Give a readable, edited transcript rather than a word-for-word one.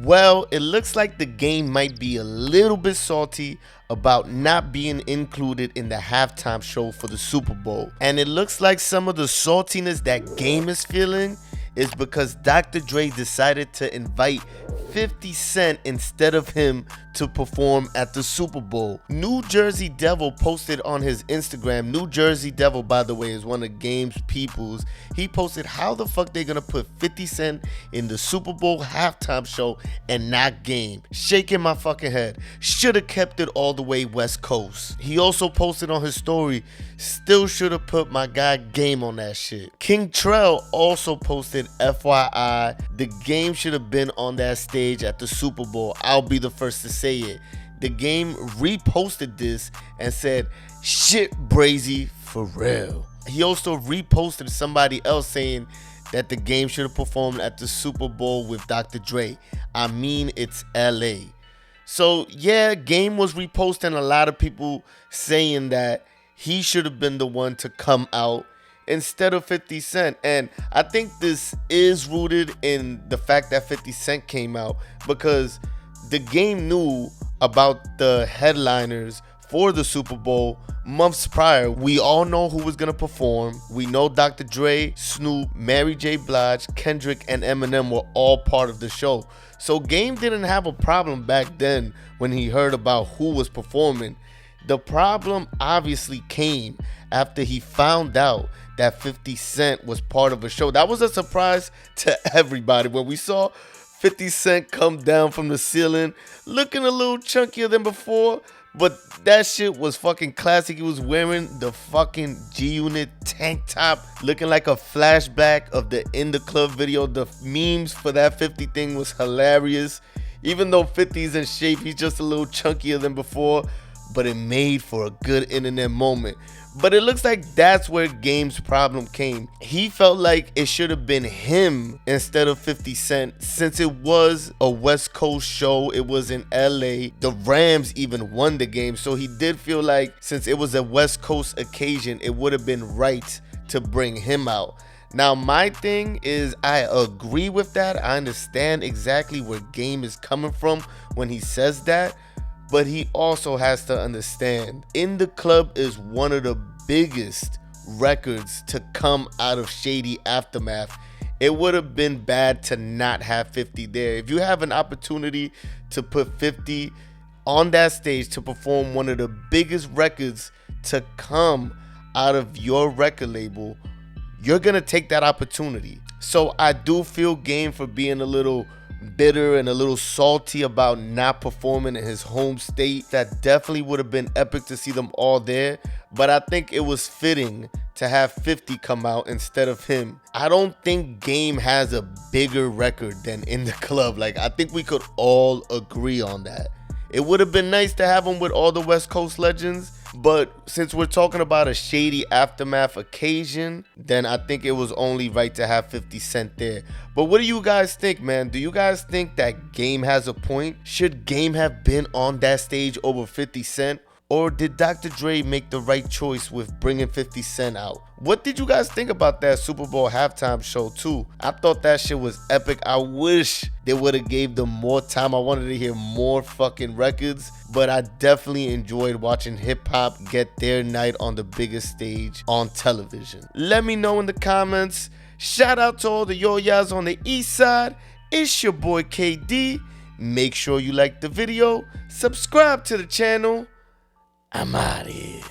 Well, it looks like the game might be a little bit salty about not being included in the halftime show for the Super Bowl. And it looks like some of the saltiness that Game is feeling is because Dr. Dre decided to invite 50 Cent instead of him to perform at the Super Bowl. New Jersey Devil posted on his Instagram. New Jersey Devil, by the way, is one of Game's peoples. He posted how the fuck they gonna put 50 Cent in the Super Bowl halftime show and not Game. Shaking my fucking head. Should have kept it all the way West Coast. He also posted on his story, still should have put my guy Game on that shit. King Trell also posted, FYI, the Game should have been on that stage at the Super Bowl. I'll be the first to say it. The Game reposted this and said, shit Brazy, for real. He also reposted somebody else saying that the Game should have performed at the Super Bowl with Dr. Dre. I mean, it's LA. So yeah, Game was reposting a lot of people saying that he should have been the one to come out instead of 50 Cent. And I think this is rooted in the fact that 50 Cent came out because the Game knew about the headliners for the Super Bowl months prior. We all know who was gonna perform. We know Dr. Dre, Snoop, Mary J. Blige, Kendrick, and Eminem were all part of the show. So Game didn't have a problem back then when he heard about who was performing. The problem obviously came after he found out that 50 Cent was part of a show. That was a surprise to everybody when we saw 50 Cent come down from the ceiling looking a little chunkier than before, but that shit was fucking classic. He was wearing the fucking G-Unit tank top, looking like a flashback of the In the Club video. The memes for that 50 thing was hilarious. Even though 50's in shape, he's just a little chunkier than before, but it made for a good internet moment. But it looks like that's where Game's problem came. He felt like it should have been him instead of 50 Cent. Since it was a West Coast show, it was in LA. The Rams even won the game. So he did feel like since it was a West Coast occasion, it would have been right to bring him out. Now, my thing is I agree with that. I understand exactly where Game is coming from when he says that. But he also has to understand, In the Club is one of the biggest records to come out of Shady Aftermath. It would have been bad to not have 50 there. If you have an opportunity to put 50 on that stage to perform one of the biggest records to come out of your record label, you're going to take that opportunity. So I do feel Game for being a little bitter and a little salty about not performing in his home state. That definitely would have been epic to see them all there, but I think it was fitting to have 50 come out instead of him. I don't think Game has a bigger record than In the Club. Like, I think we could all agree on that. It would have been nice to have him with all the West Coast legends, but since we're talking about a Shady Aftermath occasion, then I think it was only right to have 50 Cent there. But what do you guys think, man? Do you guys think that Game has a point? Should Game have been on that stage over 50 Cent? Or did Dr. Dre make the right choice with bringing 50 Cent out? What did you guys think about that Super Bowl halftime show too? I thought that shit was epic. I wish they would have gave them more time. I wanted to hear more fucking records, but I definitely enjoyed watching hip hop get their night on the biggest stage on television. Let me know in the comments. Shout out to all the yo-yas on the east side. It's your boy KD. Make sure you like the video, subscribe to the channel. I'm out of here.